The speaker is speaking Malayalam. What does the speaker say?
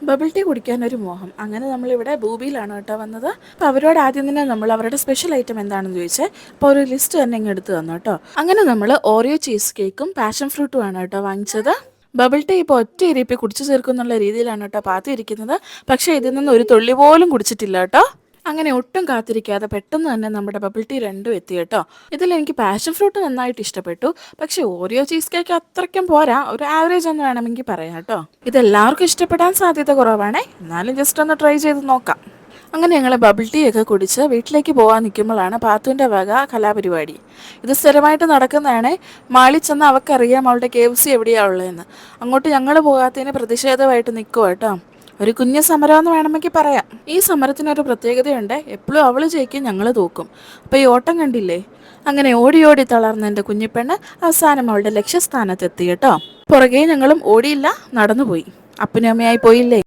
ബബിൾ ടീ കുടിക്കാനൊരു മോഹം. അങ്ങനെ നമ്മളിവിടെ ബൂബിയിലാണ് കേട്ടോ വന്നത്. അപ്പോൾ അവരോട് ആദ്യം തന്നെ നമ്മൾ അവരുടെ സ്പെഷ്യൽ ഐറ്റം എന്താണെന്ന് ചോദിച്ചേ. അപ്പോൾ ഒരു ലിസ്റ്റ് തന്നെ ഇങ്ങ് എടുത്ത് തന്നു കേട്ടോ. അങ്ങനെ നമ്മൾ ഓറിയോ ചീസ് കേക്കും പാഷൻ ഫ്രൂട്ടും ആണ് കേട്ടോ വാങ്ങിച്ചത്. ബബിൾ ടീ ഇപ്പോൾ ഒറ്റ ഇരിപ്പിൽ കുടിച്ചു തീർക്കുന്നുള്ള രീതിയിലാണ് കേട്ടോ പാത്തിരിക്കുന്നത്. പക്ഷേ ഇതിൽ നിന്ന് ഒരു തുള്ളി പോലും കുടിച്ചിട്ടില്ല കേട്ടോ. അങ്ങനെ ഒട്ടും കാത്തിരിക്കാതെ പെട്ടെന്ന് തന്നെ നമ്മുടെ ബബിൾ ടീ രണ്ടും എത്തി കേട്ടോ. ഇതിൽ എനിക്ക് പാഷൻ ഫ്രൂട്ട് നന്നായിട്ട് ഇഷ്ടപ്പെട്ടു. പക്ഷേ ഓറിയോ ചീസ് കേക്ക് അത്രയ്ക്കും പോരാ, ഒരു ആവറേജ് എന്ന് വേണമെങ്കിൽ പറയാം കേട്ടോ. ഇതെല്ലാവർക്കും ഇഷ്ടപ്പെടാൻ സാധ്യത കുറവാണേ, എന്നാലും ജസ്റ്റ് ഒന്ന് ട്രൈ ചെയ്ത് നോക്കാം. അങ്ങനെ ഞങ്ങൾ ബബിൾ ടീ ഒക്കെ കുടിച്ച് വീട്ടിലേക്ക് പോകാൻ നിൽക്കുമ്പോഴാണ് പാത്തുവിൻ്റെ വക കലാപരിപാടി. ഇത് സ്ഥിരമായിട്ട് നടക്കുന്നതാണ്. മാളി ചെന്ന് അവൾക്കറിയാം അവളുടെ KFC എവിടെയാണ് ഉള്ളതെന്ന്. അങ്ങോട്ട് ഞങ്ങൾ പോകാത്തതിന് പ്രതിഷേധമായിട്ട് നിൽക്കുക കേട്ടോ. ഒരു കുഞ്ഞു സമരം എന്ന് വേണമെങ്കിൽ പറയാം. ഈ സമരത്തിനൊരു പ്രത്യേകതയുണ്ട്, എപ്പോഴും അവൾ ജയിക്കും, ഞങ്ങൾ തോക്കും. അപ്പോൾ ഈ ഓട്ടം കണ്ടില്ലേ? അങ്ങനെ ഓടി ഓടി തളർന്ന എൻ്റെ കുഞ്ഞിപ്പെണ്ണ് അവസാനം അവളുടെ ലക്ഷ്യസ്ഥാനത്തെത്തി കേട്ടോ. പുറകെ ഞങ്ങളും ഓടിയില്ല, നടന്നുപോയി. അപ്പനും അമ്മയായി പോയില്ലേ.